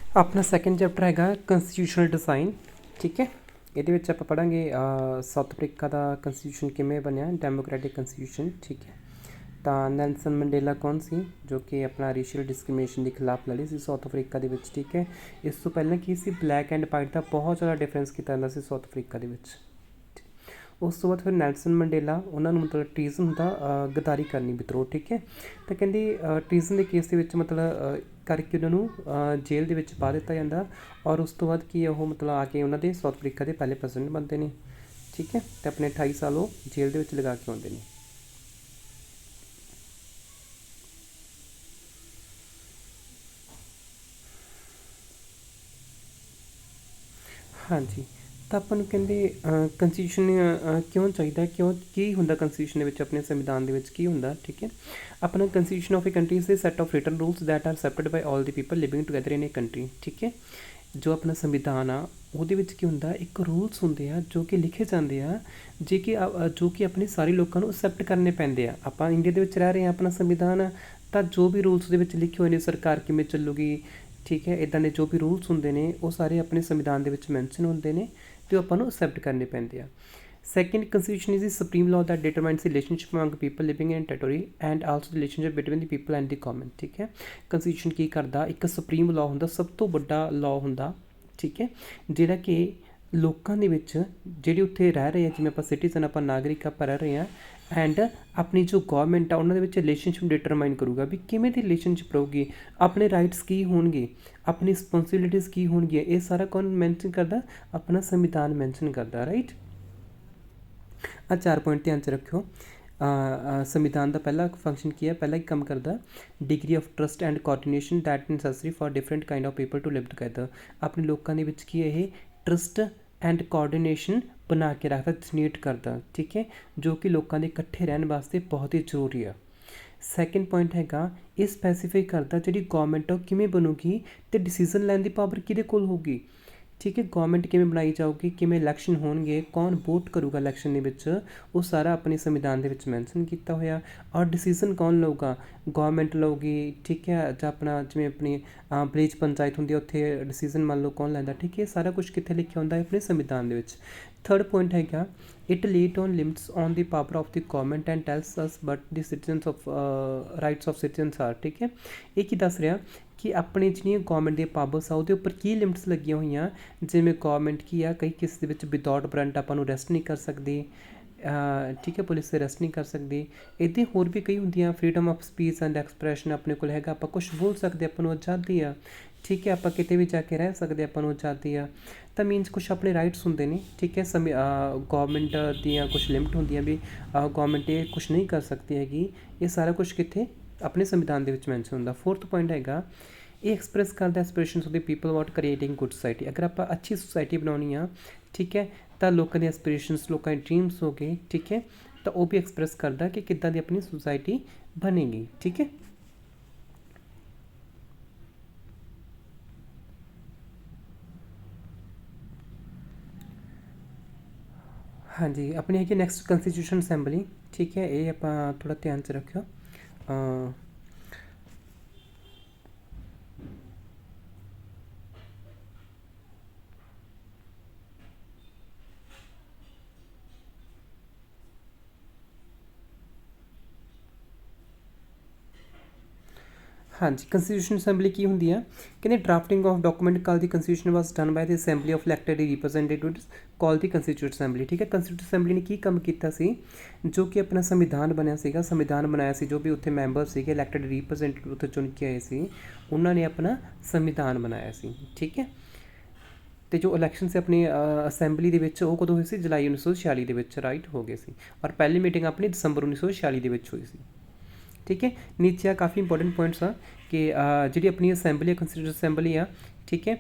अपना second chapter हैगा constitutional design. ठीक है, ਇਹਦੇ ਵਿੱਚ ਆਪਾਂ ਪੜਾਂਗੇ ਸਾਊਥ ਅਫਰੀਕਾ ਦਾ ਕੰਸਟੀਟਿਊਸ਼ਨ ਕਿਵੇਂ ਬਣਿਆ, ਡੈਮੋਕ੍ਰੈਟਿਕ ਕੰਸਟੀਟਿਊਸ਼ਨ। ਠੀਕ ਹੈ, ਤਾਂ ਨੈਲਸਨ ਮੰਡੇਲਾ ਕੌਣ ਸੀ ਜੋ ਕਿ ਆਪਣਾ ਰੇਸ਼ੀਅਲ ਡਿਸਕ੍ਰਿਮੀਨੇਸ਼ਨ ਦੇ ਖਿਲਾਫ ਲੜੇ ਸੀ ਸਾਊਥ ਅਫਰੀਕਾ ਦੇ ਵਿੱਚ। ਠੀਕ ਹੈ, ਇਸ ਤੋਂ ਪਹਿਲਾਂ ਕੀ ਸੀ, ਬਲੈਕ ਐਂਡ ਵਾਈਟ ਦਾ ਬਹੁਤ ਜ਼ਿਆਦਾ ਡਿਫਰੈਂਸ ਕੀਤਾ ਜਾਂਦਾ ਸੀ ਸਾਊਥ ਅਫਰੀਕਾ ਦੇ ਵਿੱਚ। ਉਸ ਤੋਂ ਬਾਅਦ ਫਿਰ ਨੈਲਸਨ ਮੰਡੇਲਾ, ਉਹਨਾਂ ਨੂੰ ਮਤਲਬ ਟਰੀਜ਼ਨ ਹੁੰਦਾ ਗਦਾਰੀ ਕਰਨੀ, ਵਿਦਰੋਹ। ਠੀਕ ਹੈ, ਤਾਂ ਕਹਿੰਦੇ ਟਰੀਜ਼ਨ ਦੇ ਕੇਸ ਦੇ ਵਿੱਚ ਮਤਲਬ ਕਰਕੇ ਉਹਨਾਂ ਨੂੰ ਜੇਲ੍ਹ ਦੇ ਵਿੱਚ ਪਾ ਦਿੱਤਾ ਜਾਂਦਾ, ਔਰ ਉਸ ਤੋਂ ਬਾਅਦ ਕੀ ਉਹ ਮਤਲਬ ਆ ਕੇ ਉਹਨਾਂ ਦੇ ਸਾਊਥ ਅਫਰੀਕਾ ਦੇ ਪਹਿਲੇ ਪ੍ਰੈਜ਼ੀਡੈਂਟ ਬਣਦੇ ਨੇ। ਠੀਕ ਹੈ, ਅਤੇ ਆਪਣੇ 28 ਸਾਲ ਉਹ ਜੇਲ੍ਹ ਦੇ ਵਿੱਚ ਲਗਾ ਕੇ ਆਉਂਦੇ ਨੇ। ਹਾਂਜੀ, ਤਾਂ ਆਪਾਂ ਨੂੰ ਕਹਿੰਦੇ ਕੰਸਟੀਟਿਊਸ਼ਨ ਕਿਉਂ ਚਾਹੀਦਾ, ਕਿਉਂ ਕੀ ਹੁੰਦਾ ਕੰਸਟੀਟਿਊਸ਼ਨ ਦੇ ਵਿੱਚ, ਆਪਣੇ ਸੰਵਿਧਾਨ ਦੇ ਵਿੱਚ ਕੀ ਹੁੰਦਾ। ਠੀਕ ਹੈ, ਆਪਣਾ constitution of a country is a set of written rules that are accepted by all the people living together in a country. ਠੀਕ ਹੈ, ਜੋ ਆਪਣਾ ਸੰਵਿਧਾਨ ਆ ਉਹਦੇ ਵਿੱਚ ਕੀ ਹੁੰਦਾ, ਇੱਕ ਰੂਲਸ ਹੁੰਦੇ ਆ ਜੋ ਕਿ ਲਿਖੇ ਜਾਂਦੇ ਆ, ਜੋ ਕਿ ਆਪਣੇ ਸਾਰੇ ਲੋਕਾਂ ਨੂੰ ਅਸੈਪਟ ਕਰਨੇ ਪੈਂਦੇ ਆ। ਆਪਾਂ ਇੰਡੀਆ ਦੇ ਵਿੱਚ ਰਹਿ ਰਹੇ ਹਾਂ, ਆਪਣਾ ਸੰਵਿਧਾਨ ਆ, ਤਾਂ ਜੋ ਵੀ ਰੂਲਸ ਦੇ ਵਿੱਚ ਲਿਖੇ ਹੋਏ ਨੇ, ਸਰਕਾਰ ਕਿਵੇਂ ਚੱਲੂਗੀ, ਠੀਕ ਹੈ, ਇੱਦਾਂ ਦੇ ਜੋ ਵੀ ਰੂਲਸ ਹੁੰਦੇ ਨੇ ਉਹ ਸਾਰੇ ਆਪਣੇ ਸੰਵਿਧਾਨ ਦੇ ਵਿੱਚ ਮੈਂਸ਼ਨ ਹੁੰਦੇ ਨੇ ਅਤੇ ਉਹ ਆਪਾਂ ਨੂੰ ਅਸੈਪਟ ਕਰਨੇ ਪੈਂਦੇ ਆ। Second, constitution is the supreme law that determines relationship among people living in territory and also relationship between the people and the government. ਠੀਕ ਹੈ, ਕੰਸਟੀਟਿਊਸ਼ਨ ਕੀ ਕਰਦਾ, ਇੱਕ ਸੁਪਰੀਮ ਲਾਅ ਹੁੰਦਾ, ਸਭ ਤੋਂ ਵੱਡਾ ਲਾਅ ਹੁੰਦਾ। ਠੀਕ ਹੈ, ਜਿਹੜਾ ਕਿ ਲੋਕਾਂ ਦੇ ਵਿੱਚ ਜਿਹੜੇ ਉੱਥੇ ਰਹਿ ਰਹੇ ਆ, ਜਿਵੇਂ ਆਪਾਂ ਸਿਟੀਜ਼ਨ, ਆਪਾਂ ਨਾਗਰਿਕ, ਆਪਾਂ ਰਹਿ ਰਹੇ ਹਾਂ, ਐਂਡ ਆਪਣੀ ਜੋ ਗੌਰਮੈਂਟ ਆ ਉਹਨਾਂ ਦੇ ਵਿੱਚ ਰਿਲੇਸ਼ਨਸ਼ਿਪ ਡਿਟਰਮਾਈਨ ਕਰੂਗਾ ਵੀ ਕਿਵੇਂ ਦੀ ਰਿਲੇਸ਼ਨਸ਼ਿਪ ਰਹੂਗੀ, ਆਪਣੇ ਰਾਈਟਸ ਕੀ ਹੋਣਗੇ, ਆਪਣੀ ਰਿਸਪੌਂਸਿਬਿਲਿਟੀਜ਼ ਕੀ ਹੋਣਗੀਆਂ, ਇਹ ਸਾਰਾ ਕੌਣ ਮੈਂਸ਼ਨ ਕਰਦਾ, ਆਪਣਾ ਸੰਵਿਧਾਨ ਮੈਂਸ਼ਨ ਕਰਦਾ। ਰਾਈਟ, ਆਹ 4 ਪੁਆਇੰਟ ਧਿਆਨ 'ਚ ਰੱਖਿਓ। ਸੰਵਿਧਾਨ ਦਾ ਪਹਿਲਾ ਫੰਕਸ਼ਨ ਕੀ ਹੈ, ਪਹਿਲਾ ਹੀ ਕੰਮ ਕਰਦਾ degree of trust and coordination that necessary for different kind of people to live together. ਆਪਣੇ ਲੋਕਾਂ ਦੇ ਵਿੱਚ ਕੀ ਇਹ ਟਰਸਟ ਐਂਡ ਕੋਆਰਡੀਨੇਸ਼ਨ ਬਣਾ ਕੇ ਰੱਖਦਾ, ਜਨਰੇਟ ਕਰਦਾ। ਠੀਕ ਹੈ, ਜੋ ਕਿ ਲੋਕਾਂ ਦੇ ਇਕੱਠੇ ਰਹਿਣ ਵਾਸਤੇ ਬਹੁਤ ਹੀ ਜ਼ਰੂਰੀ ਆ। ਸੈਕਿੰਡ ਪੁਆਇੰਟ ਹੈਗਾ, ਇਹ ਸਪੈਸੀਫਾਈ ਕਰਦਾ ਜਿਹੜੀ ਗੌਰਮੈਂਟ ਆ ਉਹ ਕਿਵੇਂ ਬਣੂਗੀ ਅਤੇ ਡਿਸੀਜ਼ਨ ਲੈਣ ਦੀ ਪਾਵਰ ਕਿਹਦੇ ਕੋਲ ਹੋਊਗੀ। ਠੀਕ ਹੈ, ਗੌਰਮੈਂਟ ਕਿਵੇਂ ਬਣਾਈ ਜਾਊਗੀ, ਕਿਵੇਂ ਇਲੈਕਸ਼ਨ ਹੋਣਗੇ, ਕੌਣ ਵੋਟ ਕਰੂਗਾ ਇਲੈਕਸ਼ਨ ਦੇ ਵਿੱਚ, ਉਹ ਸਾਰਾ ਆਪਣੇ ਸੰਵਿਧਾਨ ਦੇ ਵਿੱਚ ਮੈਂਸ਼ਨ ਕੀਤਾ ਹੋਇਆ। ਔਰ ਡਿਸੀਜ਼ਨ ਕੌਣ ਲਊਗਾ, ਗੌਰਮੈਂਟ ਲਊਗੀ। ਠੀਕ ਹੈ, ਜਾਂ ਆਪਣਾ ਜਿਵੇਂ ਆਪਣੀ ਵਿਲੇਜ ਪੰਚਾਇਤ ਹੁੰਦੀ ਹੈ, ਉੱਥੇ ਡਿਸੀਜ਼ਨ ਮੰਨ ਲਓ ਕੌਣ ਲੈਂਦਾ। ਠੀਕ ਹੈ, ਸਾਰਾ ਕੁਛ ਕਿੱਥੇ ਲਿਖਿਆ ਹੁੰਦਾ ਹੈ, ਆਪਣੇ ਸੰਵਿਧਾਨ ਦੇ ਵਿੱਚ। ਥਰਡ ਪੁਆਇੰਟ ਹੈਗਾ, it laid on limits on the power of the government and tells us but the citizens of rights of citizens are. ਠੀਕ ਹੈ, ਇਹ ਕੀ ਦੱਸ ਰਿਹਾ ਕਿ ਆਪਣੇ ਜਿਹੜੀਆਂ ਗੌਰਮੈਂਟ ਦੀਆਂ ਪਾਵਰਸ ਆ ਉਹਦੇ ਉੱਪਰ ਕੀ ਲਿਮਿਟਸ ਲੱਗੀਆਂ ਹੋਈਆਂ। ਜਿਵੇਂ ਗੌਰਮੈਂਟ ਕੀ ਆ, ਕਈ ਕਿਸੇ ਦੇ ਵਿੱਚ ਵਿਦਆਊਟ ਵਾਰੰਟ ਆਪਾਂ ਨੂੰ ਅਰੈਸਟ ਨਹੀਂ ਕਰ ਸਕਦੀ। ਠੀਕ ਹੈ, ਪੁਲਿਸ ਅਰੈਸਟ ਨਹੀਂ ਕਰ ਸਕਦੀ। ਇੱਦਾਂ ਹੋਰ ਵੀ ਕਈ ਹੁੰਦੀਆਂ, freedom of speech and expression ਆਪਣੇ ਕੋਲ ਹੈਗਾ, ਆਪਾਂ ਕੁਛ ਬੋਲ ਸਕਦੇ, ਆਪਾਂ ਨੂੰ ਆਜ਼ਾਦੀ ਆ। ਠੀਕ ਹੈ, ਆਪਾਂ ਕਿਤੇ ਵੀ ਜਾ ਕੇ ਰਹਿ ਸਕਦੇ, ਆਪਾਂ ਨੂੰ ਆਜ਼ਾਦੀ ਆ। ਤਾਂ ਮੀਨਸ ਕੁਛ ਆਪਣੇ ਰਾਈਟਸ ਹੁੰਦੇ ਨੇ। ਠੀਕ ਹੈ, ਗੌਰਮੈਂਟ ਦੀਆਂ ਕੁਛ ਲਿਮਿਟ ਹੁੰਦੀਆਂ ਵੀ ਗੌਰਮੈਂਟ ਇਹ ਕੁਛ ਨਹੀਂ ਕਰ ਸਕਦੀ ਹੈਗੀ। ਇਹ ਸਾਰਾ ਕੁਛ ਕਿੱਥੇ, ਆਪਣੇ ਸੰਵਿਧਾਨ ਦੇ ਵਿੱਚ ਮੈਂਸ਼ਨ ਹੁੰਦਾ। ਫੋਰਥ ਪੁਆਇੰਟ ਹੈਗਾ, ਇਹ ਐਕਸਪ੍ਰੈਸ ਕਰਦਾ aspirations of the people about creating good society. ਅਗਰ ਆਪਾਂ ਅੱਛੀ ਸੁਸਾਇਟੀ ਬਣਾਉਣੀ ਆ, ਠੀਕ ਹੈ, ਤਾਂ ਲੋਕਾਂ ਦੇ ਐਸਪੀਰੇਸ਼ਨਸ, ਲੋਕਾਂ ਦੇ ਡਰੀਮਸ ਹੋ ਗਏ। ਠੀਕ ਹੈ, ਤਾਂ ਉਹ ਵੀ ਐਕਸਪ੍ਰੈਸ ਕਰਦਾ ਕਿ ਕਿੱਦਾਂ ਦੀ ਆਪਣੀ ਸੁਸਾਇਟੀ ਬਣੇਗੀ। ਠੀਕ ਹੈ, ਹਾਂਜੀ, ਆਪਣੀ ਹੈਗੀ ਨੈਕਸਟ ਕੰਸਟੀਟਿਊਸ਼ਨ ਅਸੈਂਬਲੀ। ਠੀਕ ਹੈ, ਇਹ ਆਪਾਂ ਥੋੜ੍ਹਾ ਧਿਆਨ 'ਚ ਰੱਖਿਓ। ਹਾਂਜੀ, ਕੰਸਟੀਟਿਊਸ਼ਨ ਅਸੈਂਬਲੀ ਕੀ ਹੁੰਦੀ ਆ, ਕਹਿੰਦੇ drafting of document call the ਕੰਸਟੀਟਿਊਸ਼ਨ was done by the assembly of elected representatives call the ਕੰਸਟੀਟਿਊਟ assembly. ਠੀਕ ਹੈ, ਕੰਸਟੀਟਿਊਟ ਅਸੈਂਬਲੀ ਨੇ ਕੀ ਕੰਮ ਕੀਤਾ ਸੀ, ਜੋ ਕਿ ਆਪਣਾ ਸੰਵਿਧਾਨ ਬਣਿਆ ਸੀਗਾ, ਸੰਵਿਧਾਨ ਬਣਾਇਆ ਸੀ, ਜੋ ਵੀ ਉੱਥੇ ਮੈਂਬਰ ਸੀਗੇ ਇਲੈਕਟਡ ਰਿਪਰੈਜ਼ੈਂਟੇਟਿਵ ਉੱਥੇ ਚੁਣ ਕੇ ਆਏ ਸੀ, ਉਹਨਾਂ ਨੇ ਆਪਣਾ ਸੰਵਿਧਾਨ ਬਣਾਇਆ ਸੀ। ਠੀਕ ਹੈ, ਅਤੇ ਜੋ ਇਲੈਕਸ਼ਨ ਸੀ ਆਪਣੀ ਅਸੈਂਬਲੀ ਦੇ ਵਿੱਚ, ਉਹ ਕਦੋਂ ਹੋਈ ਸੀ, ਜੁਲਾਈ 1946 ਦੇ ਵਿੱਚ। ਰਾਈਟ, ਹੋ ਗਏ ਸੀ। ਔਰ ਪਹਿਲੀ ਮੀਟਿੰਗ ਆਪਣੀ ਦਸੰਬਰ 1946 ਦੇ ਵਿੱਚ ਹੋਈ ਸੀ। ਠੀਕ ਹੈ, ਨੀਚੇ ਆ ਕਾਫੀ ਇੰਪੋਰਟੈਂਟ ਪੁਆਇੰਟਸ ਆ ਕਿ ਜਿਹੜੀ ਆਪਣੀ ਅਸੈਂਬਲੀ ਆ, ਕੰਸਟੀਟਿਊਟ ਅਸੈਂਬਲੀ ਆ, ਠੀਕ ਹੈ,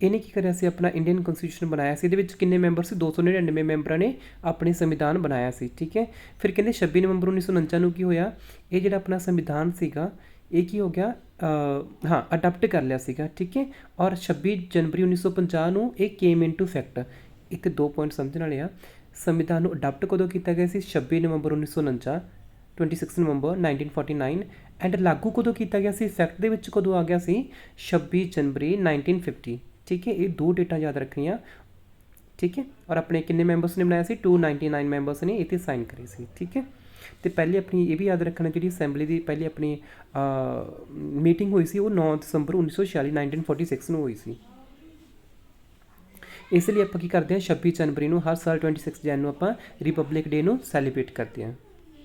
ਇਹਨੇ ਕੀ ਕਰਿਆ ਸੀ, ਆਪਣਾ ਇੰਡੀਅਨ ਕੰਸਟੀਟਿਊਸ਼ਨ ਬਣਾਇਆ ਸੀ। ਇਹਦੇ ਵਿੱਚ ਕਿੰਨੇ ਮੈਂਬਰ ਸੀ, 299 ਮੈਂਬਰਾਂ ਨੇ ਆਪਣੀ ਸੰਵਿਧਾਨ ਬਣਾਇਆ ਸੀ। ਠੀਕ ਹੈ, ਫਿਰ ਕਹਿੰਦੇ 26 ਨਵੰਬਰ 1949 ਨੂੰ ਕੀ ਹੋਇਆ, ਇਹ ਜਿਹੜਾ ਆਪਣਾ ਸੰਵਿਧਾਨ ਸੀਗਾ ਇਹ ਕੀ ਹੋ ਗਿਆ, ਹਾਂ, ਅਡਾਪਟ ਕਰ ਲਿਆ ਸੀਗਾ। ਠੀਕ ਹੈ, ਔਰ 26 ਜਨਵਰੀ 1950 ਨੂੰ ਇਹ ਕੇਮ ਇਨਟੂ ਇਫੈਕਟ। ਇੱਥੇ 2 ਪੁਆਇੰਟ ਸਮਝਣ ਵਾਲੇ ਆ, ਸੰਵਿਧਾਨ ਨੂੰ ਅਡਾਪਟ ਕਦੋਂ ਕੀਤਾ ਗਿਆ ਸੀ, 26 ਨਵੰਬਰ 1949, 26 ਨਵੰਬਰ 1949, एंड लागू कदों किया गया सी, इफैक्ट दे विच कदों आ गया सी 26 जनवरी 1950। ठीक है, ये दो डेटा याद रखनियाँ। ठीक है, और अपने किन्ने मैंबर्स ने बनाया सी 299 मैंबर्स ने इत्थे साइन करे सी। ठीक है, तो पहले अपनी ये भी याद रखना जी असैंबली की पहले अपनी मीटिंग हुई सी वो 9 दसंबर 1946 1946 में हुई सी। इसलिए आप करते हैं 26 जनवरी को हर साल 26 जैन को आप रिपब्लिक डे को सैलीब्रेट करते हैं।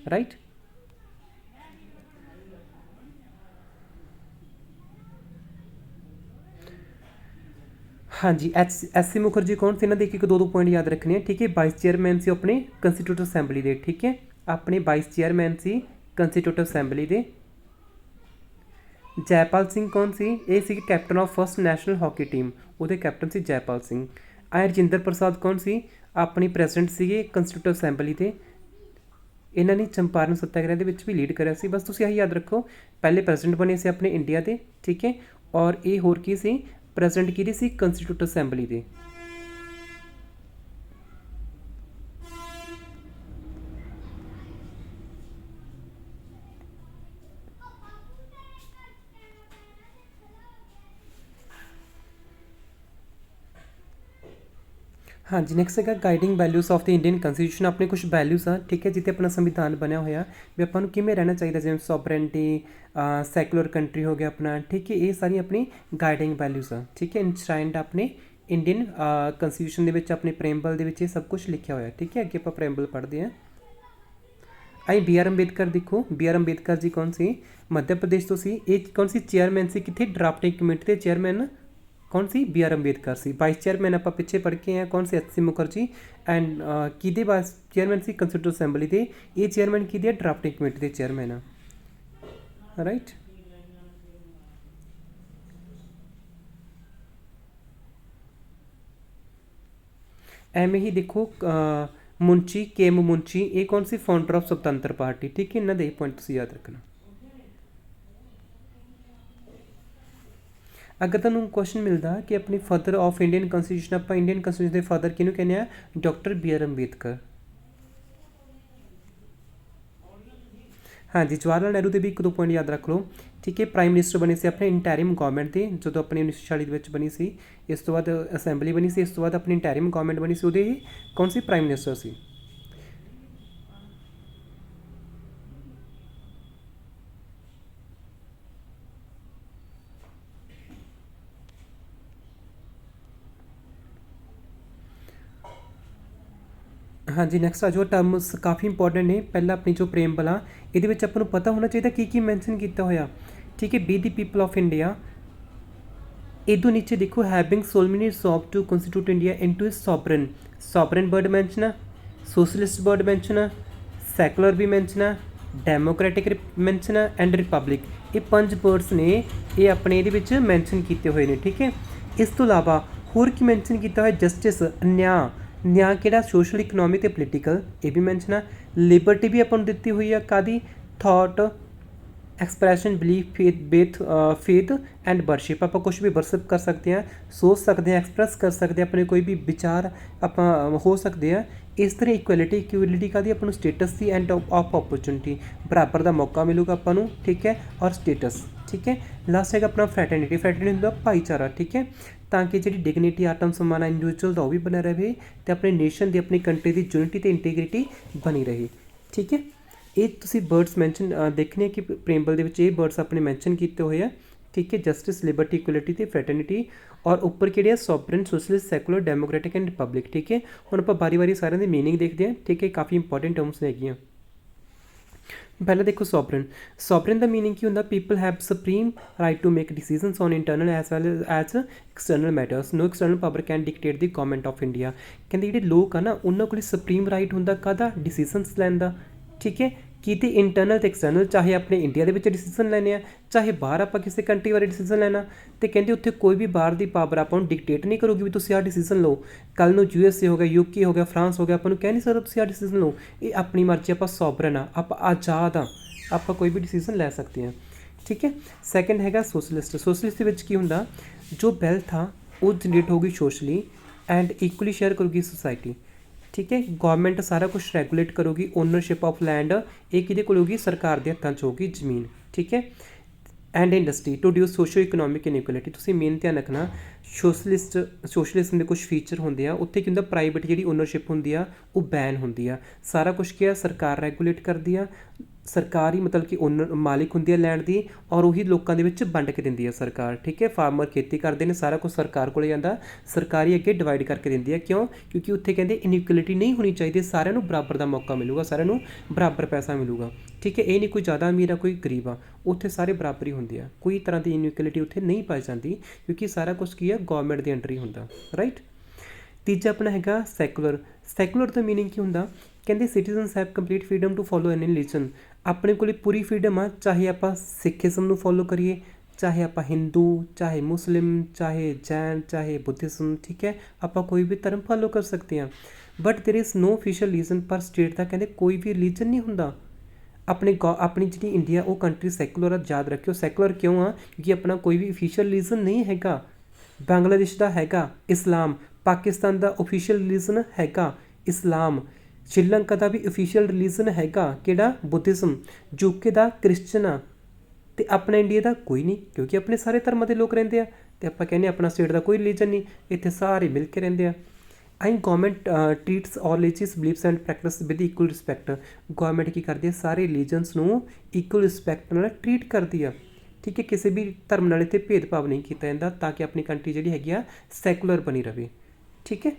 राइट। हाँ जी, एस सी मुखर्जी कौन से, इन्होंने एक एक दो दो पॉइंट याद रखने हैं। ठीक है, वाइस चेयरमैन से अपने कंस्टीट्यूट असैंबली के। ठीक है, अपने वाइस चेयरमैन से कंस्टीट्यूट असैंबली के। जयपाल सिंह कौन सी, ये सी captain of first national hockey team, वो कैप्टन से जयपाल सिंह। रजिंदर प्रसाद कौन सी, अपनी प्रेसिडेंट से कंस्टीट्यूट असैंबली के। इन्होंने चंपारण सत्याग्रह के भी लीड करा सी। बस तुम यही याद रखो, पहले प्रेसिडेंट बने से अपने इंडिया के। ठीक है, और ये होर की सी प्रेसिडेंट की सी कंस्टीट्यूट असैंबली के। हाँ जी, नैक्सट है guiding values of the Indian constitution. अपने कुछ वैल्यूज़ आ। ठीक है, जिते अपना संविधान बनया होया भी अपन किमें रहना चाहिए, जिवें सॉवरेंटी, सैकुलर कंट्री हो गया अपना। ठीक है, ये सारी अपनी गाइडिंग वैल्यूज़ आ। ठीक है, इंश्राइंड अपने इंडियन कॉन्स्टिट्यूशन के अपने प्रेम्बल के सब कुछ लिखा होया। ठीक है, अगे आप प्रेम्बल पढ़ते हैं। आई बी आर अंबेडकर देखो, बी आर अंबेडकर जी कौन सी, मध्य प्रदेश तो सी। एक कौन सी चेयरमैन से कितने ड्राफ्टिंग कमेटी के चेयरमैन कौन सी, बी आर अंबेडकर सी। वाइस चेयरमैन आप पिछे पढ़ के हैं कौन से, एस सी मुखर्जी। एंड कि वाइस चेयरमैन से कंस्टीट्यूट असैंबली के, ये चेयरमैन कि ड्राफ्टिंग कमेटी के चेयरमैन आ। राइट। एवं ही देखो मुंशी के एम मुंशी, ये कौन सी फाउंडर ऑफ स्वतंत्र पार्टी। ठीक है, इन्होंने पॉइंट तुम याद रखना। अगर तुम क्वेश्चन मिलता कि अपनी फादर ऑफ इंडियन कॉन्स्टिट्यूशन, आप इंडियन कॉन्स्टिट्यूशन के फादर किनू कहने हैं, डॉक्टर बी आर अंबेडकर। हाँ जी, जवाहरलाल नेहरू के भी एक दो पॉइंट याद रख लो। ठीक है, प्राइम मिनिस्टर बने से अपने इंटैरिम गवर्नमेंट के, जो अपनी 1946 बनी सी। इस तो बाद असैंबली बनी सी, इस तो बाद अपनी इंटैरिम गवर्नमेंट बनी सी, उहदे कौन सी प्राइम मिनिस्टर सी। हाँ जी, नैक्सट आ जाओ, टर्म्स काफ़ी इंपॉर्टेंट ने। पहला अपनी जो प्रेम्बल आ, ये अपन को पता होना चाहिए की मैंशन किया होया। ठीक है, we the people of India. इदू नीचे देखो, having solemnly resolved to constitute India into a sovereign. Sovereign word mention आ, सोशलिस्ट वर्ड मैंशन आ, सैकुलर भी मैंशन आ, डेमोक्रेटिक मैंशन आ एंड रिपब्लिक। ये 5 वर्ड्स ने ये अपने ये मैंशन किए हुए हैं। ठीक है, इस तो इलावा होर की मैंशन किया हुआ, जस्टिस, न्याय। न्याय कि सोशल इकनॉमिक ते पोलीटिकल, ये भी मैंशन आ। लिबर्टी भी अपन दी हुई है, कादी thought, expression, belief, faith and worship. आप कुछ भी वर्शिप कर सकते हैं, सोच सकते हैं, एक्सप्रैस कर सकते हैं, अपने कोई भी विचार आप हो सकते हैं। इस तरह इक्वलिटी का दी अपन स्टेटस की एंड ऑफ अपॉर्चुनिटी, बराबर का मौका मिलेगा अपन। ठीक है, और स्टेटस। ठीक है, लास्ट है अपना फ्रैटर्निटी। फ्रैटर्निटी होंदा भाईचारा। ठीक है, ताकि जी डिगनिटी, आत्म सम्मान इंडिविजुअल का भी बना रहे, तो अपने नेशन की, अपनी कंट्री की यूनिटी तो इंटीग्रिटी बनी रहे। ठीक है, ये तुसी वर्ड्स मैंशन देखने कि प्रेम्बल के वर्ड्स अपने मैंशन किए हुए हैं। ठीक है, जस्टिस, लिबर्टी, इक्वलिटी तो फ्रैटर्निटी, और उपर कि sovereign, socialist, secular, democratic and Republic. ठीक है, हम आप बारी बारी सारे की मीनिंग देखते हैं। ठीक है, काफ़ी इंपॉर्टेंट टर्म्स हैगियां। पहले देखो सॉवरन। सॉवरन का मीनिंग की होंगे, people have supreme right to make decisions on internal as well as external matters. No external power can dictate the government of India. कहते जो लोग आ ना, उन्होंने को सुप्रीम राइट होंगे काहदा, डिसीजनस लैन का। ठीक है, कि इंटरनल तो एक्सटर्नल, चाहे अपने इंडिया के डिसीजन लैने, चाहे बाहर आप किसी कंट्री बारे डिसीजन लैना, तो कहते उत्थे कोई भी बाहर की पावर आपको डिक्टेट नहीं करोगी भी तुम आ डिसीजन लो। कल नू USA हो गया, UK हो गया, फ्रांस हो गया, आपको कह नहीं सकता तुम आ डिसीजन लो। ये अपनी मर्जी, आप सॉवरन आ, आप आज़ाद हाँ, आप कोई भी डिसीजन लै सकते हैं। ठीक है, सैकेंड है सोशलिस्ट। सोशलिस्ट की होंगे, जो वैल्थ आ वो जनरेट होगी सोशली एंड इक्वली शेयर करोगी सोसाइटी। ठीक है, गवर्नमेंट सारा कुछ रैगूलेट करोगी। ओनरशिप ऑफ लैंड ये कि होगी, सरकार के हत्थों च होगी जमीन। ठीक है। And industry to reduce socio economic inequality, ਤੁਸੀਂ ਮੇਨ ਧਿਆਨ ਰੱਖਣਾ ਸੋਸ਼ਲਿਜ਼ਮ ਦੇ ਕੁਝ ਫੀਚਰ ਹੁੰਦੇ ਆ, ਉੱਥੇ ਕੀ ਹੁੰਦਾ ਪ੍ਰਾਈਵੇਟ ਜਿਹੜੀ ਓਨਰਸ਼ਿਪ ਹੁੰਦੀ ਆ ਉਹ ਬੈਨ ਹੁੰਦੀ ਆ, ਸਾਰਾ ਕੁਝ ਕੀ ਆ ਸਰਕਾਰ ਰੈਗੂਲੇਟ ਕਰਦੀ ਆ, ਸਰਕਾਰ ਹੀ ਮਤਲਬ ਕਿ ਓਨਰ ਮਾਲਿਕ ਹੁੰਦੀ ਹੈ ਲੈਂਡ ਦੀ, ਔਰ ਉਹੀ ਲੋਕਾਂ ਦੇ ਵਿੱਚ ਵੰਡ ਕੇ ਦਿੰਦੀ ਹੈ ਸਰਕਾਰ, ਠੀਕ ਹੈ। ਫਾਰਮਰ ਖੇਤੀ ਕਰਦੇ ਨੇ, ਸਾਰਾ ਕੁਝ ਸਰਕਾਰ ਕੋਲ ਜਾਂਦਾ, ਸਰਕਾਰ ਹੀ ਅੱਗੇ ਡਿਵਾਈਡ ਕਰਕੇ ਦਿੰਦੀ ਹੈ। ਕਿਉਂ? ਕਿਉਂਕਿ ਉੱਥੇ ਕਹਿੰਦੇ ਇਨਇਕੁਅਲਿਟੀ ਨਹੀਂ ਹੋਣੀ ਚਾਹੀਦੀ, ਸਾਰਿਆਂ ਨੂੰ ਬਰਾਬਰ ਦਾ ਮੌਕਾ ਮਿਲੂਗਾ, ਸਾਰਿਆਂ ਨੂੰ ਬਰਾਬਰ ਪੈਸਾ ਮਿਲੂਗਾ, ਠੀਕ ਹੈ। ਇਹ ਨਹੀਂ ਕੋਈ ਜ਼ਿਆਦਾ ਅਮੀਰ ਆ ਕੋਈ ਗਰੀਬ ਆ, ਉੱਥੇ ਸਾਰੇ ਬਰਾਬਰ ਹੀ ਹੁੰਦੇ ਆ, ਕੋਈ ਤਰ੍ਹਾਂ ਦੀ ਇਨਇਕੁਅਲਿਟੀ ਉੱਥੇ ਨਹੀਂ ਪਾਈ ਜਾਂਦੀ, ਕਿਉਂਕਿ ਸਾਰਾ ਕੁਝ ਕੀ ਹੈ ਗੌਰਮੈਂਟ ਦੇ ਅੰਡਰ ਹੀ ਹੁੰਦਾ, ਰਾਈਟ। ਤੀਜਾ ਆਪਣਾ ਹੈਗਾ ਸੈਕੂਲਰ। ਸੈਕੂਲਰ ਦਾ ਮੀਨਿੰਗ ਕੀ ਹੁੰਦਾ? ਕਹਿੰਦੇ citizens have complete freedom to follow any religion, ਆਪਣੇ ਕੋਲ ਪੂਰੀ ਫਰੀਡਮ ਆ, ਚਾਹੇ ਆਪਾਂ ਸਿੱਖੀਜ਼ਮ ਨੂੰ ਫੋਲੋ ਕਰੀਏ, ਚਾਹੇ ਆਪਾਂ ਹਿੰਦੂ, ਚਾਹੇ ਮੁਸਲਿਮ, ਚਾਹੇ ਜੈਨ, ਚਾਹੇ ਬੁੱਧਿਜ਼ਮ, ਠੀਕ ਹੈ, ਆਪਾਂ ਕੋਈ ਵੀ ਧਰਮ ਫੋਲੋ ਕਰ ਸਕਦੇ ਹਾਂ। But there is no official reason, ਪਰ ਸਟੇਟ ਦਾ ਕਹਿੰਦੇ ਕੋਈ ਵੀ ਰਿਲੀਜਨ ਨਹੀਂ ਹੁੰਦਾ। ਆਪਣੀ ਜਿਹੜੀ ਇੰਡੀਆ ਉਹ ਕੰਟਰੀ ਸੈਕੂਲਰ ਆ, ਯਾਦ ਰੱਖਿਓ। ਸੈਕੂਲਰ ਕਿਉਂ ਆ? ਕਿਉਂਕਿ ਆਪਣਾ ਕੋਈ ਵੀ ਓਫੀਸ਼ੀਅਲ ਰਿਲੀਜਨ ਨਹੀਂ ਹੈਗਾ। ਬੰਗਲਾਦੇਸ਼ ਦਾ ਹੈਗਾ ਇਸਲਾਮ, ਪਾਕਿਸਤਾਨ ਦਾ ਓਫੀਸ਼ੀਅਲ ਰਿਲੀਜਨ ਹੈਗਾ ਇਸਲਾਮ, ਸ਼੍ਰੀਲੰਕਾ ਦਾ ਵੀ ਓਫੀਸ਼ੀਅਲ ਰਿਲੀਜਨ ਹੈਗਾ ਕਿਹੜਾ? ਬੁੱਧਿਜ਼ਮ, ਯੂਕੇ ਦਾ ਕ੍ਰਿਸਚਨ ਆ, ਅਤੇ ਆਪਣਾ ਇੰਡੀਆ ਦਾ ਕੋਈ ਨਹੀਂ, ਕਿਉਂਕਿ ਆਪਣੇ ਸਾਰੇ ਧਰਮਾਂ ਦੇ ਲੋਕ ਰਹਿੰਦੇ ਆ, ਅਤੇ ਆਪਾਂ ਕਹਿੰਦੇ ਆਪਣਾ ਸਟੇਟ ਦਾ ਕੋਈ ਰਿਲੀਜਨ ਨਹੀਂ, ਇੱਥੇ ਸਾਰੇ ਮਿਲ ਕੇ ਰਹਿੰਦੇ ਆ। And government treats all religious beliefs and practice with equal respect, government ਕੀ ਕਰਦੀ ਹੈ ਸਾਰੇ ਰਿਲੀਜਨਸ ਨੂੰ ਇਕੁਅਲ ਰਿਸਪੈਕਟ ਨਾਲ ਟਰੀਟ ਕਰਦੀ ਆ, ਠੀਕ ਹੈ। ਕਿਸੇ ਵੀ ਧਰਮ ਨਾਲ ਇੱਥੇ ਭੇਦਭਾਵ ਨਹੀਂ ਕੀਤਾ ਜਾਂਦਾ, ਤਾਂ ਕਿ ਆਪਣੀ ਕੰਟਰੀ ਜਿਹੜੀ ਹੈਗੀ ਆ ਸੈਕੂਲਰ ਬਣੀ ਰਹੇ, ਠੀਕ ਹੈ।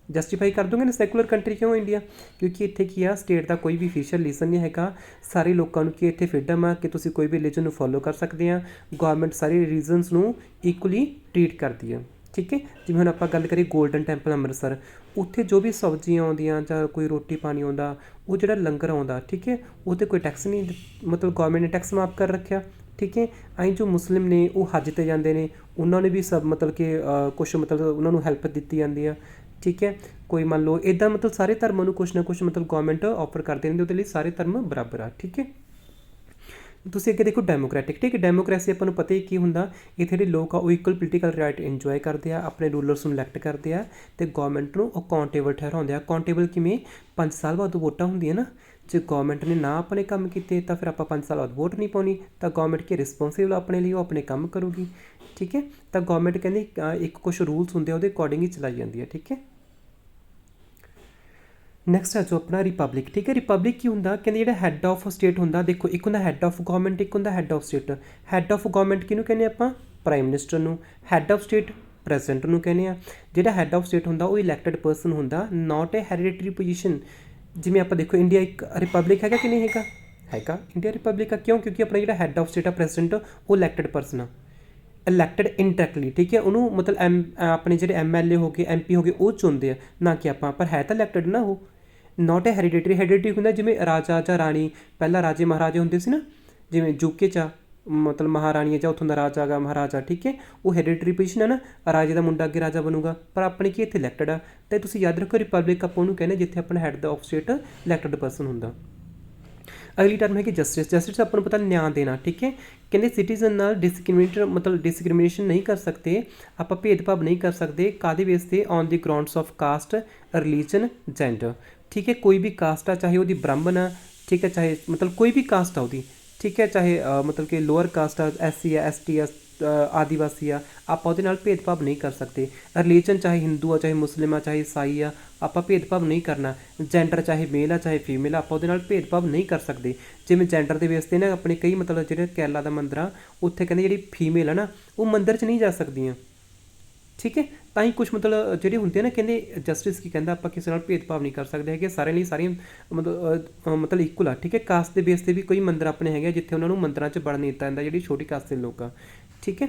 ਜਸਟੀਫਾਈ ਕਰ ਦੂੰਗੇ ਨਾ ਸੈਕੂਲਰ ਕੰਟਰੀ ਕਿਉਂ ਇੰਡੀਆ? ਕਿਉਂਕਿ ਇੱਥੇ ਕੀ ਆ ਸਟੇਟ ਦਾ ਕੋਈ ਵੀ ਅਫੀਸ਼ੀਅਲ ਰਿਲੀਜਨ ਨਹੀਂ ਹੈਗਾ, ਸਾਰੇ ਲੋਕਾਂ ਨੂੰ ਕੀ ਇੱਥੇ ਫਰੀਡਮ ਆ ਕਿ ਤੁਸੀਂ ਕੋਈ ਵੀ ਰਿਲੀਜਨ ਨੂੰ ਫੋਲੋ ਕਰ ਸਕਦੇ ਆ, ਗੌਰਮੈਂਟ ਸਾਰੇ ਰਿਲੀਜਨਸ ਨੂੰ ਇਕੁਅਲੀ ਟਰੀਟ ਕਰਦੀ ਆ, ਠੀਕ ਹੈ। ਜਿਵੇਂ ਹੁਣ ਆਪਾਂ ਗੱਲ ਕਰੀਏ ਗੋਲਡਨ ਟੈਂਪਲ ਅੰਮ੍ਰਿਤਸਰ, ਉੱਥੇ ਜੋ ਵੀ ਸਬਜ਼ੀਆਂ ਆਉਂਦੀਆਂ ਜਾਂ ਕੋਈ ਰੋਟੀ ਪਾਣੀ ਆਉਂਦਾ, ਉਹ ਜਿਹੜਾ ਲੰਗਰ ਆਉਂਦਾ, ਠੀਕ ਹੈ, ਉਹ 'ਤੇ ਕੋਈ ਟੈਕਸ ਨਹੀਂ, ਮਤਲਬ ਗੌਰਮੈਂਟ ਨੇ ਟੈਕਸ ਮਾਫ ਕਰ ਰੱਖਿਆ, ਠੀਕ ਹੈ। ਐਂ ਜੋ ਮੁਸਲਿਮ ਨੇ ਉਹ ਹੱਜ 'ਤੇ ਜਾਂਦੇ ਨੇ, ਉਹਨਾਂ ਨੇ ਵੀ ਸਭ ਮਤਲਬ ਕਿ ਕੁਛ ਮਤਲਬ ਉਹਨਾਂ ਨੂੰ ਹੈਲਪ ਦਿੱਤੀ ਜਾਂਦੀ ਆ, ਠੀਕ ਹੈ। ਕੋਈ ਮੰਨ ਲਓ ਇੱਦਾਂ ਮਤਲਬ ਸਾਰੇ ਧਰਮਾਂ ਨੂੰ ਕੁਛ ਨਾ ਕੁਛ ਮਤਲਬ ਗੌਰਮੈਂਟ ਆਫਰ ਕਰਦੇ ਰਹਿੰਦੇ, ਉਹਦੇ ਲਈ ਸਾਰੇ ਧਰਮ ਬਰਾਬਰ ਆ, ਠੀਕ ਹੈ। ਤੁਸੀਂ ਅੱਗੇ ਦੇਖੋ ਡੈਮੋਕ੍ਰੈਟਿਕ, ਠੀਕ ਹੈ। ਡੈਮੋਕ੍ਰੇਸੀ ਆਪਾਂ ਨੂੰ ਪਤਾ ਹੀ ਕੀ ਹੁੰਦਾ, ਇੱਥੇ ਜਿਹੜੇ ਲੋਕ ਆ ਉਹ ਇਕੁਅਲ ਪੋਲੀਟੀਕਲ ਰਾਈਟ ਇੰਜੋਏ ਕਰਦੇ ਆ, ਆਪਣੇ ਰੂਲਰਸ ਨੂੰ ਇਲੈਕਟ ਕਰਦੇ ਆ, ਅਤੇ ਗੌਰਮੈਂਟ ਨੂੰ ਅਕਾਊਂਟੇਬਲ ਠਹਿਰਾਉਂਦੇ ਆ। ਅਕਾਊਂਟੇਬਲ ਕਿਵੇਂ? 5 ਸਾਲ ਬਾਅਦ ਵੋਟਾਂ ਹੁੰਦੀਆਂ ਨਾ, ਜੇ ਗੌਰਮੈਂਟ ਨੇ ਨਾ ਆਪਣੇ ਕੰਮ ਕੀਤੇ ਤਾਂ ਫਿਰ ਆਪਾਂ 5 ਸਾਲ ਬਾਅਦ ਵੋਟ ਨਹੀਂ ਪਾਉਣੀ, ਤਾਂ ਗੌਰਮੈਂਟ ਕੀ ਰਿਸਪੋਂਸੀਬਲ ਆਪਣੇ ਲਈ, ਉਹ ਆਪਣੇ ਕੰਮ ਕਰੂਗੀ, ਠੀਕ ਹੈ। ਤਾਂ ਗੌਰਮੈਂਟ ਕਹਿੰਦੀ ਇੱਕ ਕੁਛ ਰੂਲਸ ਹੁੰਦੇ ਆ ਉਹਦੇ ਅਕੋਰਡਿੰਗ ਹੀ ਚਲਾਈ ਜਾਂਦੀ ਹੈ, ਠੀਕ ਹੈ। ਨੈਕਸਟ ਹੈ ਜੋ ਆਪਣਾ ਰਿਪਬਲਿਕ, ਠੀਕ ਹੈ। ਰਿਪਬਲਿਕ ਕੀ ਹੁੰਦਾ? ਕਹਿੰਦੇ ਜਿਹੜਾ ਹੈੱਡ ਆਫ ਸਟੇਟ ਹੁੰਦਾ, ਦੇਖੋ ਇੱਕ ਹੁੰਦਾ ਹੈੱਡ ਆਫ ਗੌਰਮੈਂਟ, ਇੱਕ ਹੁੰਦਾ head of state. Head of government ਕਿਹਨੂੰ ਕਹਿੰਦੇ ਆਪਾਂ? ਪ੍ਰਾਈਮ ਮਿਨਿਸਟਰ ਨੂੰ। ਹੈੱਡ ਆਫ ਸਟੇਟ ਪ੍ਰੈਜ਼ੀਡੈਂਟ ਨੂੰ ਕਹਿੰਦੇ ਆ। ਜਿਹੜਾ ਹੈੱਡ ਆਫ ਸਟੇਟ ਹੁੰਦਾ ਉਹ ਇਲੈਕਟਡ ਪਰਸਨ ਹੁੰਦਾ, ਨਾਟ ਏ ਹੈਰੀਡੇਟਰੀ ਪੋਜੀਸ਼ਨ। ਜਿਵੇਂ ਆਪਾਂ ਦੇਖੋ ਇੰਡੀਆ ਇੱਕ ਰਿਪਬਲਿਕ ਹੈਗਾ ਕਿ ਨਹੀਂ ਹੈਗਾ? ਹੈਗਾ, ਇੰਡੀਆ ਰਿਪਬਲਿਕ ਆ। ਕਿਉਂ? ਕਿਉਂਕਿ ਆਪਣਾ ਜਿਹੜਾ ਹੈੱਡ ਆਫ ਸਟੇਟ ਆ ਪ੍ਰੈਜ਼ੀਡੈਂਟ, ਉਹ ਇਲੈਕਟਡ ਪਰਸਨ ਆ, ਇਲੈਕਟਡ ਇਨਡਾਇਰੈਕਟਲੀ, ਠੀਕ ਹੈ। ਉਹਨੂੰ ਮਤਲਬ ਆਪਣੇ ਜਿਹੜੇ MLA ਹੋ ਗਏ, MP ਹੋ ਗਏ, ਉਹ ਚੁਣਦੇ ਆ, ਨਾ ਕਿ ਆਪਾਂ, ਪਰ ਹੈ ਤਾਂ ਇਲੈਕਟਡ ਨਾ ਉਹ। ਨਾਟ ਏ ਹੈਰੀਡੇਟਰੀ। ਹੈਰੀਡੇਟਰੀ ਹੁੰਦਾ ਜਿਵੇਂ ਰਾਜਾ ਜਾਂ ਰਾਣੀ, ਪਹਿਲਾਂ ਰਾਜੇ ਮਹਾਰਾਜੇ ਹੁੰਦੇ ਸੀ ਨਾ, ਜਿਵੇਂ ਯੂਕੇ 'ਚ ਮਤਲਬ ਮਹਾਰਾਣੀ ਜਾਂ ਉੱਥੋਂ ਦਾ ਰਾਜਾ ਗਾ ਮਹਾਰਾਜਾ, ਠੀਕ ਹੈ, ਉਹ ਹੈਰੀਡੇਟਰੀ ਪੋਜੀਸ਼ਨ ਹੈ ਨਾ, ਰਾਜੇ ਦਾ ਮੁੰਡਾ ਅੱਗੇ ਰਾਜਾ ਬਣੂਗਾ, ਪਰ ਆਪਣੇ ਕੀ ਇੱਥੇ ਇਲੈਕਟਡ ਆ। ਅਤੇ ਤੁਸੀਂ ਯਾਦ ਰੱਖੋ ਰਿਪਬਲਿਕ ਆਪਾਂ ਉਹਨੂੰ ਕਹਿੰਦੇ ਜਿੱਥੇ ਆਪਣਾ head of state elected person ਹੁੰਦਾ। ਅਗਲੀ ਟਰਮ ਹੈਗੀ ਜਸਟਿਸ। ਜਸਟਿਸ ਆਪਾਂ ਨੂੰ ਪਤਾ ਨਿਆਂ ਦੇਣਾ, ਠੀਕ ਹੈ। ਕਹਿੰਦੇ ਸਿਟੀਜ਼ਨ ਨਾਲ ਡਿਸਕ੍ਰਿਮੀਨੇਸ਼ਨ ਨਹੀਂ ਕਰ ਸਕਦੇ, ਆਪਾਂ ਭੇਦਭਾਵ ਨਹੀਂ ਕਰ ਸਕਦੇ, ਕਾਹਦੇ ਬੇਸ 'ਤੇ? On the grounds of cost, religion, gender, ਠੀਕ ਹੈ। ਕੋਈ ਵੀ ਕਾਸਟ ਆ, ਚਾਹੇ ਉਹਦੀ ਬ੍ਰਾਹਮਣ ਆ, ਠੀਕ ਹੈ, ਚਾਹੇ ਮਤਲਬ ਕੋਈ ਵੀ ਕਾਸਟ ਆ ਉਹਦੀ, ਠੀਕ ਹੈ, ਚਾਹੇ ਮਤਲਬ ਕਿ ਲੋਅਰ ਕਾਸਟ ਆ, SC ਆ, ST ਆ, ਆਦੀਵਾਸੀ ਆ, ਆਪਾਂ ਉਹਦੇ ਨਾਲ ਭੇਦਭਾਵ ਨਹੀਂ ਕਰ ਸਕਦੇ। ਰਿਲੀਜਨ ਚਾਹੇ ਹਿੰਦੂ ਆ, ਚਾਹੇ ਮੁਸਲਿਮ ਆ, ਚਾਹੇ ਈਸਾਈ ਆ, ਆਪਾਂ ਭੇਦਭਾਵ ਨਹੀਂ ਕਰਨਾ। ਜੈਂਡਰ ਚਾਹੇ ਮੇਲ ਆ, ਚਾਹੇ ਫੀਮੇਲ ਆ, ਆਪਾਂ ਉਹਦੇ ਨਾਲ ਭੇਦਭਾਵ ਨਹੀਂ ਕਰ ਸਕਦੇ। ਜਿਵੇਂ ਜੈਂਡਰ ਦੇ ਬੇਸ 'ਤੇ ਨਾ ਆਪਣੇ ਕਈ ਮਤਲਬ ਜਿਹੜੇ ਕੇਰਲਾ ਦਾ ਮੰਦਰ ਆ, ਉੱਥੇ ਕਹਿੰਦੇ ਜਿਹੜੀ ਫੀਮੇਲ ਆ ਨਾ ਉਹ ਮੰਦਰ 'ਚ ਨਹੀਂ ਜਾ ਸਕਦੀਆਂ, ਠੀਕ ਹੈ। ਤਾਂ ਹੀ ਕੁਛ ਮਤਲਬ ਜਿਹੜੇ ਹੁੰਦੇ ਆ ਨਾ, ਕਹਿੰਦੇ ਜਸਟਿਸ ਕੀ ਕਹਿੰਦਾ, ਆਪਾਂ ਕਿਸੇ ਨਾਲ ਭੇਦਭਾਵ ਨਹੀਂ ਕਰ ਸਕਦੇ ਹੈਗੇ, ਸਾਰਿਆਂ ਲਈ ਸਾਰੀਆਂ ਮਤਲਬ ਇਕੁਅਲ ਆ, ਠੀਕ ਹੈ। ਕਾਸਟ ਦੇ ਬੇਸ 'ਤੇ ਵੀ ਕੋਈ ਮੰਦਰ ਆਪਣੇ ਹੈਗੇ ਜਿੱਥੇ ਉਹਨਾਂ ਨੂੰ ਮੰਦਰਾਂ 'ਚ ਵੜਨ ਨਹੀਂ ਦਿੱਤਾ ਜਾਂਦਾ, ਜਿਹੜੀ ਛੋਟੀ ਕਾਸਟ ਦੇ ਲੋਕ ਆ, ਠੀਕ ਹੈ।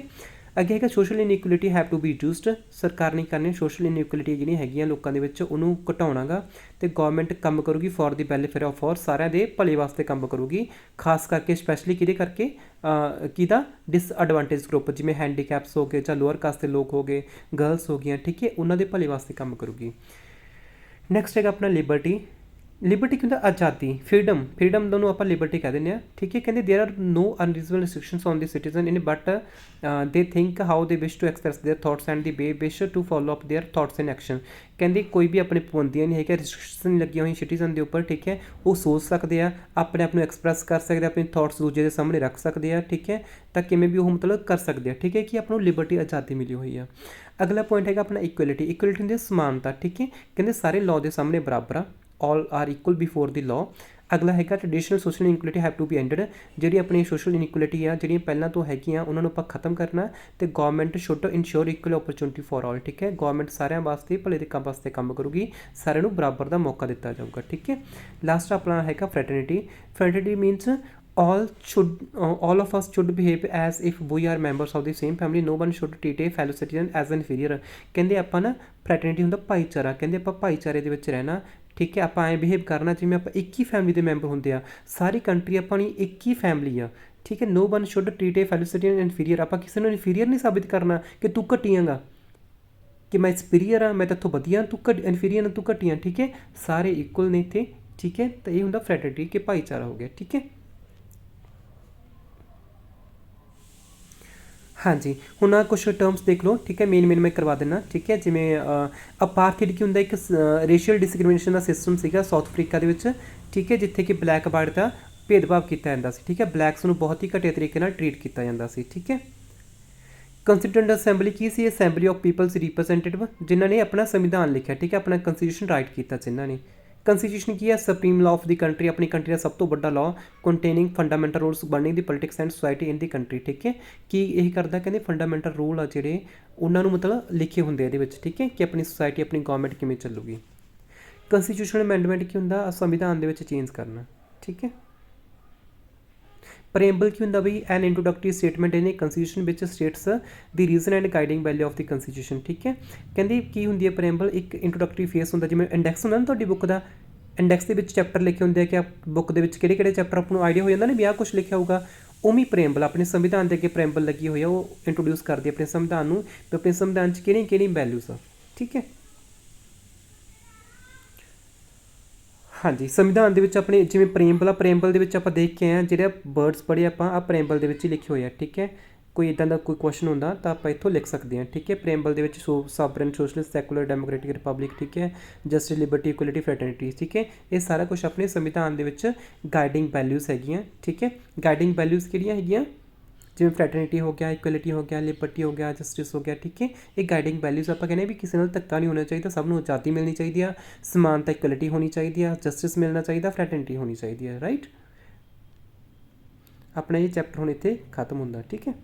ਅੱਗੇ ਹੈਗਾ ਸੋਸ਼ਲ ਇਨਇਕੁਅਲਿਟੀ ਹੈਵ ਟੂ ਬੀ ਰਿਡਿਊਸਡ। ਸਰਕਾਰ ਨੇ ਕਰਨੀ ਸੋਸ਼ਲ ਇਨਇਕੁਅਲਿਟੀ ਜਿਹੜੀਆਂ ਹੈਗੀਆਂ ਲੋਕਾਂ ਦੇ ਵਿੱਚ ਉਹਨੂੰ ਘਟਾਉਣਾਗਾ, ਅਤੇ ਗੌਰਮੈਂਟ ਕੰਮ ਕਰੂਗੀ four the welfare of all, ਸਾਰਿਆਂ ਦੇ ਭਲੇ ਵਾਸਤੇ ਕੰਮ ਕਰੂਗੀ, ਖਾਸ ਕਰਕੇ ਸਪੈਸ਼ਲੀ ਕਿਹਦੇ ਕਰਕੇ? ਕਿਹਦਾ? ਡਿਸਐਡਵਾਂਟੇਜ ਗਰੁੱਪ, ਜਿਵੇਂ ਹੈਂਡੀਕੈਪਸ ਹੋ ਗਏ ਜਾਂ ਲੋਅਰ ਕਾਸਟ ਦੇ ਲੋਕ ਹੋ ਗਏ, ਗਰਲਸ ਹੋ ਗਈਆਂ, ਠੀਕ ਹੈ, ਉਹਨਾਂ ਦੇ ਭਲੇ ਵਾਸਤੇ ਕੰਮ ਕਰੂਗੀ। ਨੈਕਸਟ ਹੈਗਾ ਆਪਣਾ ਲਿਬਰਟੀ। ਲਿਬਰਟੀ ਕੀ ਹੁੰਦਾ ਆਜ਼ਾਦੀ, ਫਰੀडम दोनों ਆਪਾਂ ਲਿਬਰਟੀ ਕਹਿ ਦਿੰਦੇ ਹਾਂ, ਠੀਕ ਹੈ। ਕਹਿੰਦੇ there are no unreasonable restrictions on the citizen in but they think how they wish to express their thoughts and the way wish to follow up their thoughts in action. ਕਹਿੰਦੇ ਕੋਈ ਵੀ ਆਪਣੇ ਪਾਬੰਦੀਆਂ ਨਹੀਂ ਹੈਗਾ, ਰਿਸਟ੍ਰਿਕਸ਼ਨ ਨਹੀਂ ਲੱਗੀਆਂ ਹੋਈਆਂ citizen ਦੇ ਉੱਪਰ, ਠੀਕ ਹੈ। ਉਹ ਸੋਚ ਸਕਦੇ ਆ, ਆਪਣੇ ਆਪ ਨੂੰ ਐਕਸਪ੍ਰੈਸ ਕਰ ਸਕਦੇ ਆ, ਆਪਣੇ ਥਾਟਸ ਦੂਜੇ ਦੇ ਸਾਹਮਣੇ ਰੱਖ ਸਕਦੇ ਆ, ਠੀਕ ਹੈ। ਤਾਂ ਕਿਵੇਂ ਵੀ ਉਹ ਮਤਲਬ ਕਰ ਸਕਦੇ ਆ, ਠੀਕ ਹੈ, ਕਿ ਆਪਾਂ ਨੂੰ ਲਿਬਰਟੀ ਆਜ਼ਾਦੀ ਮਿਲੀ ਹੋਈ ਆ। ਅਗਲਾ ਪੁਆਇੰਟ ਹੈਗਾ ਆਪਣਾ ਇਕੁਐਲਿਟੀ ਹੁੰਦੀ ਹੈ ਸਮਾਨਤਾ, ਠੀਕ ਹੈ। ਕਹਿੰਦੇ ਸਾਰੇ ਲਾਅ ਦੇ ਸਾਹਮਣੇ ਬਰਾਬਰ ਆ, all are equal before the law. अगला है traditional social inequality have to be ended, जी अपनी सोशल इनइक्वलिटी आ जी पहलों तो हैगियां उन्होंने आप खत्म करना, तो government should ensure equal opportunity for all, ठीक है। गवर्नमेंट सारे वास्ते भले के काम वास्ते काम करूगी, सारे बराबर का मौका दिता जाऊगा, ठीक है। लास्ट अपना है fraternity मीनस all of us should behave as if we are members of the same family, no one should treat a fellow citizen as an inferior। ਕਹਿੰਦੇ ਆਪਾਂ ਨਾ ਫਰੈਟਰਨਿਟੀ ਹੁੰਦਾ ਭਾਈਚਾਰਾ, ਕਹਿੰਦੇ ਆਪਾਂ ਭਾਈਚਾਰੇ ਦੇ ਵਿੱਚ ਰਹਿਣਾ, ਠੀਕ ਹੈ। ਆਪਾਂ ਐਂ ਬਿਹੇਵ ਕਰਨਾ ਜਿਵੇਂ ਆਪਾਂ ਇੱਕ ਹੀ ਫੈਮਿਲੀ ਦੇ ਮੈਂਬਰ ਹੁੰਦੇ ਆ, ਸਾਰੀ ਕੰਟਰੀ ਆਪਣੀ ਇੱਕ ਹੀ ਫੈਮਿਲੀ ਆ, ਠੀਕ ਹੈ। No one should treat a fellow citizen inferior, ਆਪਾਂ ਕਿਸੇ ਨੂੰ ਇਨਫੀਰੀਅਰ ਨਹੀਂ ਸਾਬਿਤ ਕਰਨਾ ਕਿ ਤੂੰ ਘਟੀਆਂਗਾ, ਕਿ ਮੈਂ ਸੁਪੀਰੀਅਰ ਆ, ਮੈਂ ਤੇਥੋਂ ਵਧੀਆ, ਤੂੰ ਇਨਫੀਰੀਅਰ, ਤੂੰ ਘਟੀਆਂ, ਠੀਕ ਹੈ। ਸਾਰੇ ਇਕੁਅਲ ਨੇ ਇੱਥੇ, ਠੀਕ ਹੈ। ਤਾਂ ਇਹ ਹੁੰਦਾ ਫਰੈਟਰਨਿਟੀ ਕਿ ਭਾਈਚਾਰਾ ਹੋ ਗਿਆ, ਠੀਕ ਹੈ। हाँ जी, हुण कुछ टर्म्स देख लो, ठीक है। मेन मैं करवा देना, ठीक है। जिमें अपार्थाइड की होंगे एक रेशियल डिसक्रिमिनेशन का सिस्टम सीगा साउथ अफ्रीका दे विच, ठीक है, जिथे कि ब्लैक वाइट का भेदभाव किया जाता सी, ठीक है। ब्लैक्स नूं बहुत ही घटिया तरीके नाल ट्रीट किया जाता सी, ठीक है। कंस्टीट्यूएंट असैंबली की सी, असैंबली ऑफ पीपल्स रिप्रजेंटेटिव, जिन्होंने अपना संविधान लिखा, ठीक है, अपना कंस्टीट्यूशन राइट किया जिन्होंने। कंस्टीट्यूशन की है supreme law of the country, अपनी कंट्री का सब तो बड़ा law containing fundamental rules governing the politics and society in the country, ठीक है। कि यही करता कहते फंडामेंटल रूल आ जोड़े उन्होंने मतलब लिखे होंगे ये, ठीक है, कि अपनी सोसाइटी अपनी गवर्नमेंट किमें चलूगी। कंस्टीट्यूशनल अमेंडमेंट की होंगे संविधान के चेंज करना, ठीक है। प्रेम्बल की होंगे बई an introductory statement in constitution which states the reason and guiding value of the constitution, ठीक है। कहते की होंगी है प्रेम्बल, एक इंट्रोडक्टरी फेस होंगे जिमें इंडैक्स होंगे ना तुहाडी बुक का, इंडैक्स के चैप्टर लिखे होंगे कि बुक के किहड़े चैप्टर आपको आइडिया हो जाता ना भी आ कुछ लिखा होगा, उमें प्रेम्बल अपने संविधान के अगे प्रेम्बल लगी हुई है, वो इंट्रोड्यूस करती है अपने संविधान में, तो अपने संविधान किहड़ी वैल्यूज आ, ठीक है। हाँ जी, संविधान के अपने जिमें प्रेम्बल आ, प्रेम्बल के आप देख के आए जो वर्ड्स पढ़े आप प्रेम्बल के ही लिखे हुए हैं, ठीक है। कोई इदा का कोई क्वेश्चन होंगे तो आप इतों लिख सकते हैं, ठीक है। प्रेम्बल के sovereign socialist secular democratic Republic, ठीक है, जस्टिस लिबर्टी इक्वलिटी फ्रैटर्निटी, ठीक है। ये सारा कुछ अपने संविधान के गाइडिंग वैल्यूज़ है, ठीक है। गाइडिंग वैल्यूज़ किहड़ियां है जिवें फ्रैटर्निटी हो गया, इक्वलिटी हो गया, लिबर्टी हो गया, जस्टिस हो गया, ठीक है। ये गाइडिंग वैल्यूज़ आप कहने भी किसी नाल धक्का नहीं होना चाहिए, सबनूं आज़ादी मिलनी चाहिए, समानता इक्वलिटी होनी चाहिए, जस्टिस मिलना चाहिए, फ्रैटर्निटी होनी चाहिए, राइट। अपना ये चैप्टर हुण इत्थे खत्म होंदा, ठीक है।